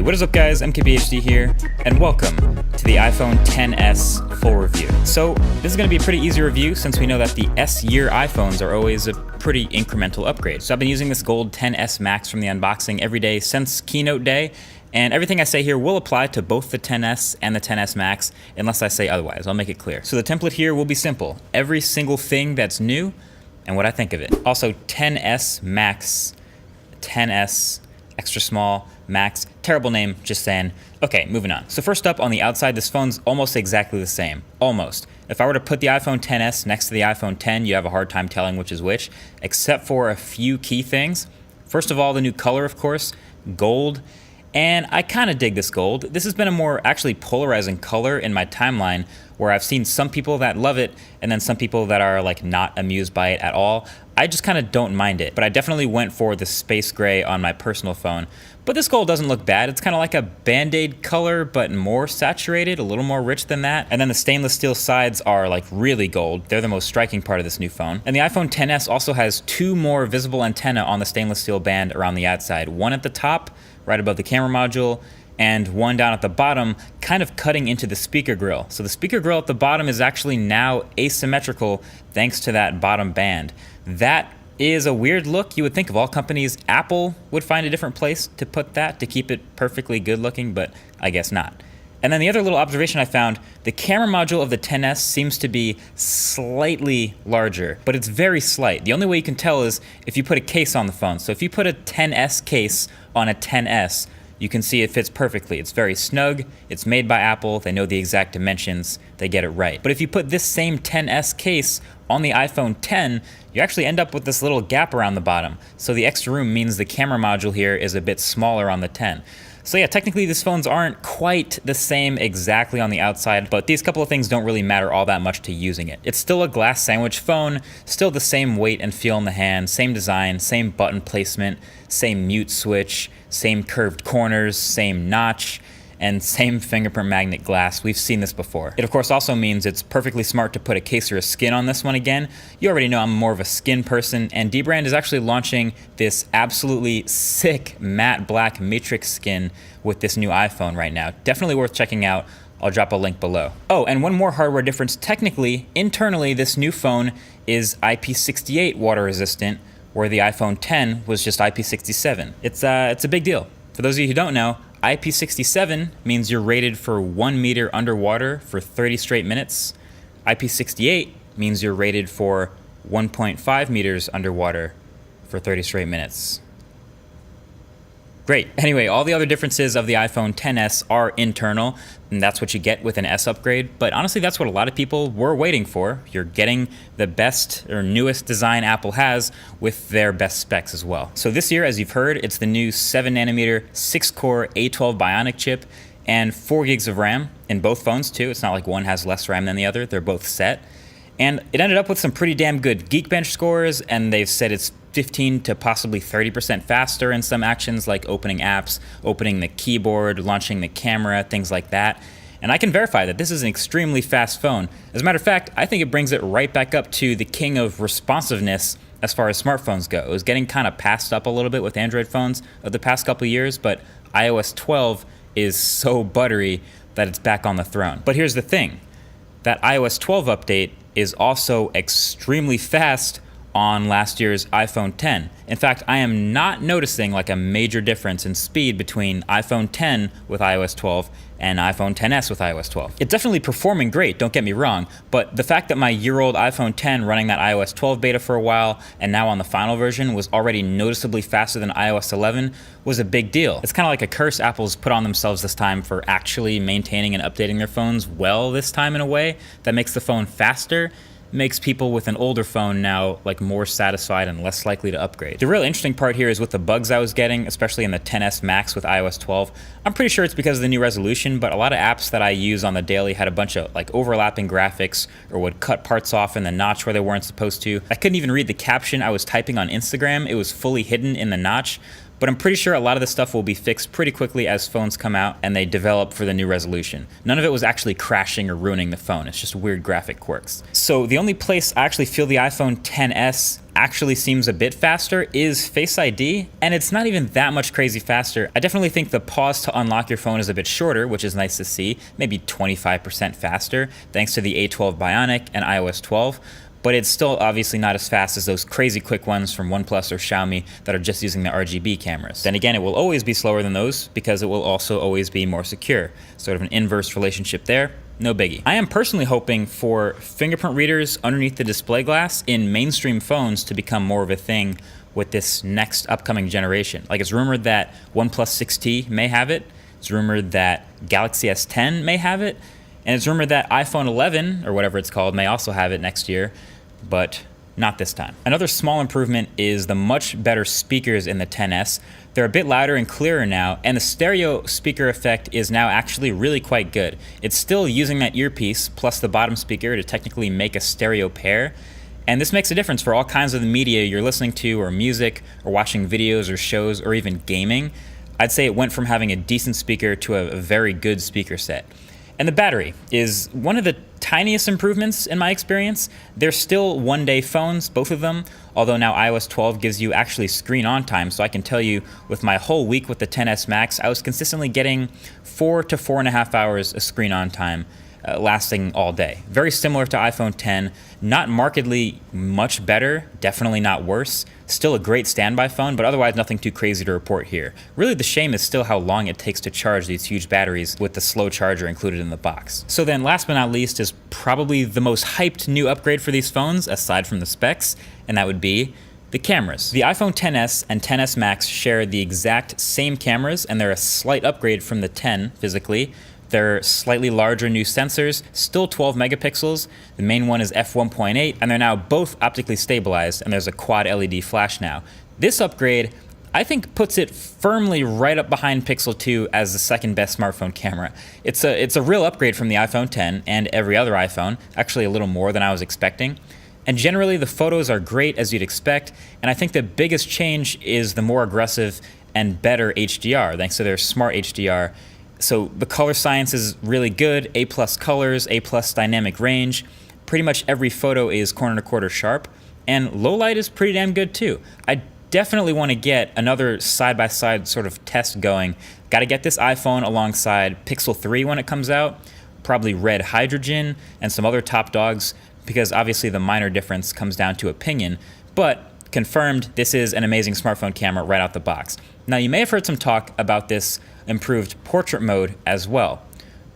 Hey, what is up guys, MKBHD here, and welcome to the iPhone XS full review. So this is going to be a pretty easy review since we know that the S-year iPhones are always a pretty incremental upgrade. So I've been using this gold XS Max from the unboxing every day since keynote day, and everything I say here will apply to both the XS and the XS Max unless I say otherwise. I'll make it clear. So the template here will be simple. Every single thing that's new and what I think of it. Also XS Max, XS extra small, Max, terrible name, just saying. Okay, moving on. So first up, on the outside, this phone's almost exactly the same. Almost. If I were to put the iPhone XS next to the iPhone X, you have a hard time telling which is which, except for a few key things. First of all, the new color, of course, gold. And I kind of dig this gold. This has been a more actually polarizing color in my timeline, where I've seen some people that love it and then some people that are like not amused by it at all. I just kind of don't mind it, but I definitely went for the space gray on my personal phone. But this gold doesn't look bad. It's kind of like a Band-Aid color, but more saturated, a little more rich than that. And then the stainless steel sides are like really gold. They're the most striking part of this new phone. And the iPhone XS also has two more visible antennae on the stainless steel band around the outside. One at the top, right above the camera module, and one down at the bottom, kind of cutting into the speaker grill. So the speaker grill at the bottom is actually now asymmetrical thanks to that bottom band. That is a weird look. You would think of all companies, Apple would find a different place to put that to keep it perfectly good looking, but I guess not. And then the other little observation I found, the camera module of the XS seems to be slightly larger, but it's very slight. The only way you can tell is if you put a case on the phone. So if you put a XS case on a XS, you can see it fits perfectly. It's very snug, it's made by Apple, they know the exact dimensions, they get it right. But if you put this same XS case on the iPhone X, you actually end up with this little gap around the bottom. So the extra room means the camera module here is a bit smaller on the X. So yeah, technically these phones aren't quite the same exactly on the outside, but these couple of things don't really matter all that much to using it. It's still a glass sandwich phone, still the same weight and feel in the hand, same design, same button placement, same mute switch, same curved corners, same notch, and same fingerprint magnet glass. We've seen this before. It of course also means it's perfectly smart to put a case or a skin on this one again. You already know I'm more of a skin person, and Dbrand is actually launching this absolutely sick matte black matrix skin with this new iPhone right now. Definitely worth checking out. I'll drop a link below. Oh, and one more hardware difference. Technically, internally, this new phone is IP68 water resistant, where the iPhone X was just IP67. It's a big deal. For those of you who don't know, IP67 means you're rated for 1 meter underwater for 30 straight minutes. IP68 means you're rated for 1.5 meters underwater for 30 straight minutes. Great. Anyway, all the other differences of the iPhone XS are internal, and that's what you get with an S upgrade. But honestly, that's what a lot of people were waiting for. You're getting the best or newest design Apple has with their best specs as well. So this year, as you've heard, it's the new 7nm 6-core A12 Bionic chip and 4 gigs of RAM in both phones too. It's not like one has less RAM than the other. They're both set. And it ended up with some pretty damn good Geekbench scores, and they've said it's 15 to possibly 30% faster in some actions like opening apps, opening the keyboard, launching the camera, things like that. And I can verify that this is an extremely fast phone. As a matter of fact, I think it brings it right back up to the king of responsiveness as far as smartphones go. It was getting kind of passed up a little bit with Android phones of the past couple of years, but iOS 12 is so buttery that it's back on the throne. But here's the thing, that iOS 12 update is also extremely fast on last year's iPhone X. In fact, I am not noticing like a major difference in speed between iPhone X with iOS 12 and iPhone XS with iOS 12. It's definitely performing great, don't get me wrong, but the fact that my year-old iPhone X running that iOS 12 beta for a while and now on the final version was already noticeably faster than iOS 11 was a big deal. It's kind of like a curse Apple's put on themselves this time for actually maintaining and updating their phones well this time in a way that makes the phone faster, makes people with an older phone now like more satisfied and less likely to upgrade. The real interesting part here is with the bugs I was getting, especially in the XS Max with iOS 12. I'm pretty sure it's because of the new resolution, but a lot of apps that I use on the daily had a bunch of like overlapping graphics or would cut parts off in the notch where they weren't supposed to. I couldn't even read the caption I was typing on Instagram. It was fully hidden in the notch. but I'm pretty sure a lot of this stuff will be fixed pretty quickly as phones come out and they develop for the new resolution. None of it was actually crashing or ruining the phone. It's just weird graphic quirks. So the only place I actually feel the iPhone XS actually seems a bit faster is Face ID, and it's not even that much crazy faster. I definitely think the pause to unlock your phone is a bit shorter, which is nice to see, maybe 25% faster, thanks to the A12 Bionic and iOS 12, but it's still obviously not as fast as those crazy quick ones from OnePlus or Xiaomi that are just using the RGB cameras. Then again, it will always be slower than those because it will also always be more secure. Sort of an inverse relationship there. No biggie. I am personally hoping for fingerprint readers underneath the display glass in mainstream phones to become more of a thing with this next upcoming generation. Like, it's rumored that OnePlus 6T may have it. It's rumored that Galaxy S10 may have it. And it's rumored that iPhone 11, or whatever it's called, may also have it next year, but not this time. Another small improvement is the much better speakers in the XS. They're a bit louder and clearer now, and the stereo speaker effect is now actually really quite good. It's still using that earpiece plus the bottom speaker to technically make a stereo pair, and this makes a difference for all kinds of the media you're listening to, or music, or watching videos or shows, or even gaming. I'd say it went from having a decent speaker to a very good speaker set. And the battery is one of the tiniest improvements in my experience. They're still one-day phones, both of them, although now iOS 12 gives you actually screen-on time, so I can tell you with my whole week with the XS Max, I was consistently getting 4 to 4.5 hours of screen-on time, lasting all day. Very similar to iPhone X, not markedly much better, definitely not worse. Still a great standby phone, but otherwise nothing too crazy to report here. Really, the shame is still how long it takes to charge these huge batteries with the slow charger included in the box. So then, last but not least, is probably the most hyped new upgrade for these phones, aside from the specs, and that would be the cameras. The iPhone XS and XS Max share the exact same cameras, and they're a slight upgrade from the X physically. They're slightly larger new sensors, still 12 megapixels. The main one is f1.8, and they're now both optically stabilized, and there's a quad LED flash now. This upgrade, I think, puts it firmly right up behind Pixel 2 as the second best smartphone camera. It's a real upgrade from the iPhone X and every other iPhone, actually a little more than I was expecting. And generally, the photos are great as you'd expect, and I think the biggest change is the more aggressive and better HDR, thanks to their smart HDR. So the color science is really good, A+ colors, A+ dynamic range. Pretty much every photo is corner to quarter sharp, and low light is pretty damn good too. I definitely want to get another side-by-side sort of test going. Got to get this iPhone alongside Pixel 3 when it comes out, probably Red Hydrogen, and some other top dogs, because obviously the minor difference comes down to opinion, but confirmed, this is an amazing smartphone camera right out the box. Now, you may have heard some talk about this improved portrait mode as well.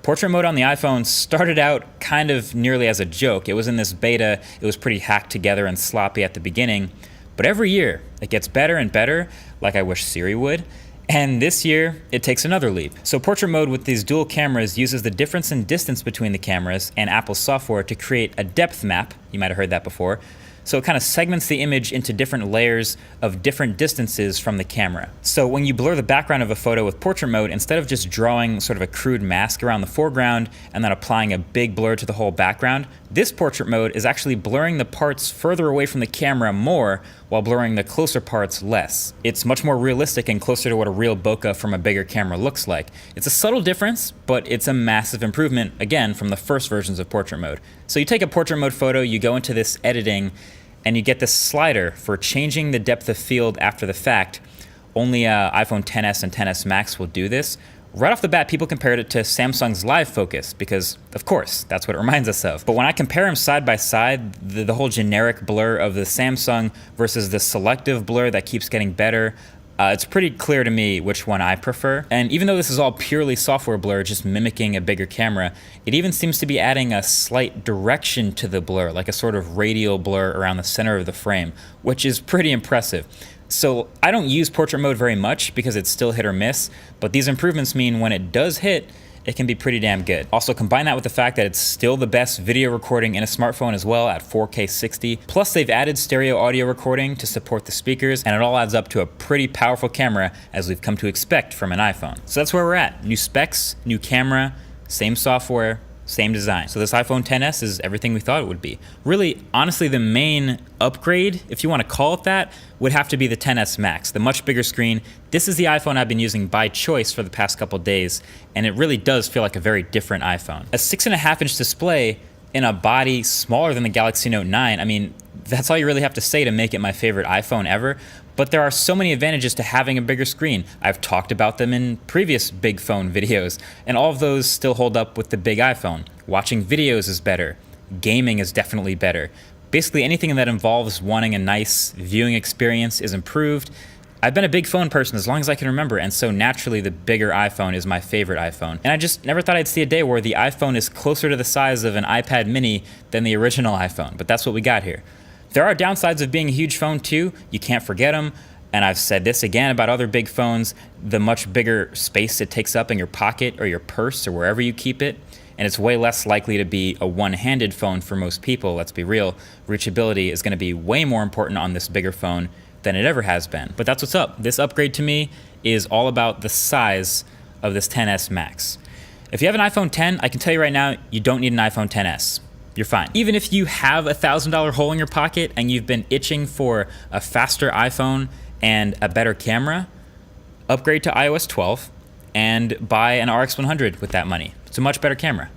Portrait mode on the iPhone started out kind of nearly as a joke. It was in this beta, it was pretty hacked together and sloppy at the beginning, but every year it gets better and better, like I wish Siri would, and this year it takes another leap. So portrait mode with these dual cameras uses the difference in distance between the cameras and Apple's software to create a depth map. You might have heard that before. So it kind of segments the image into different layers of different distances from the camera. So when you blur the background of a photo with portrait mode, instead of just drawing sort of a crude mask around the foreground and then applying a big blur to the whole background, this portrait mode is actually blurring the parts further away from the camera more while blurring the closer parts less. It's much more realistic and closer to what a real bokeh from a bigger camera looks like. It's a subtle difference, but it's a massive improvement, again, from the first versions of portrait mode. So you take a portrait mode photo, you go into this editing, and you get this slider for changing the depth of field after the fact. Only iPhone XS and XS Max will do this. Right off the bat, people compared it to Samsung's Live Focus because, of course, that's what it reminds us of. But when I compare them side by side, the whole generic blur of the Samsung versus the selective blur that keeps getting better, it's pretty clear to me which one I prefer. And even though this is all purely software blur, just mimicking a bigger camera, it even seems to be adding a slight direction to the blur, like a sort of radial blur around the center of the frame, which is pretty impressive. So I don't use portrait mode very much because it's still hit or miss, but these improvements mean when it does hit, it can be pretty damn good. Also, combine that with the fact that it's still the best video recording in a smartphone as well at 4K 60. Plus, they've added stereo audio recording to support the speakers, and it all adds up to a pretty powerful camera as we've come to expect from an iPhone. So that's where we're at. New specs, new camera, same software, same design. So this iPhone XS is everything we thought it would be. Really, honestly, the main upgrade, if you want to call it that, would have to be the XS Max, the much bigger screen. This is the iPhone I've been using by choice for the past couple days, and it really does feel like a very different iPhone. A 6.5-inch display in a body smaller than the Galaxy Note 9, I mean, that's all you really have to say to make it my favorite iPhone ever. But there are so many advantages to having a bigger screen. I've talked about them in previous big phone videos, and all of those still hold up with the big iPhone. Watching videos is better. Gaming is definitely better. Basically anything that involves wanting a nice viewing experience is improved. I've been a big phone person as long as I can remember, and so naturally the bigger iPhone is my favorite iPhone. And I just never thought I'd see a day where the iPhone is closer to the size of an iPad mini than the original iPhone, but that's what we got here. There are downsides of being a huge phone too. You can't forget them. And I've said this again about other big phones, the much bigger space it takes up in your pocket or your purse or wherever you keep it. And it's way less likely to be a one-handed phone for most people, let's be real. Reachability is gonna be way more important on this bigger phone than it ever has been. But that's what's up. This upgrade to me is all about the size of this XS Max. If you have an iPhone X, I can tell you right now, you don't need an iPhone XS. You're fine. Even if you have a $1,000 hole in your pocket and you've been itching for a faster iPhone and a better camera, upgrade to iOS 12 and buy an RX 100 with that money. It's a much better camera.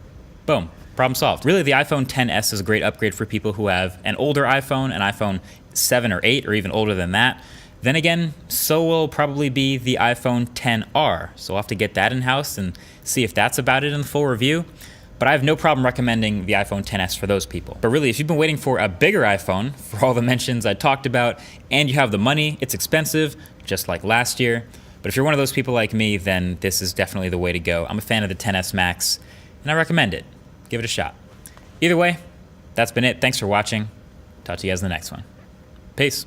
Boom, problem solved. Really, the iPhone XS is a great upgrade for people who have an older iPhone, an iPhone 7 or 8 or even older than that. Then again, so will probably be the iPhone XR. So we'll have to get that in-house and see if that's about it in the full review. But I have no problem recommending the iPhone XS for those people. But really, if you've been waiting for a bigger iPhone, for all the mentions I talked about, and you have the money, it's expensive, just like last year. But if you're one of those people like me, then this is definitely the way to go. I'm a fan of the XS Max, and I recommend it. Give it a shot. Either way, that's been it. Thanks for watching. Talk to you guys in the next one. Peace.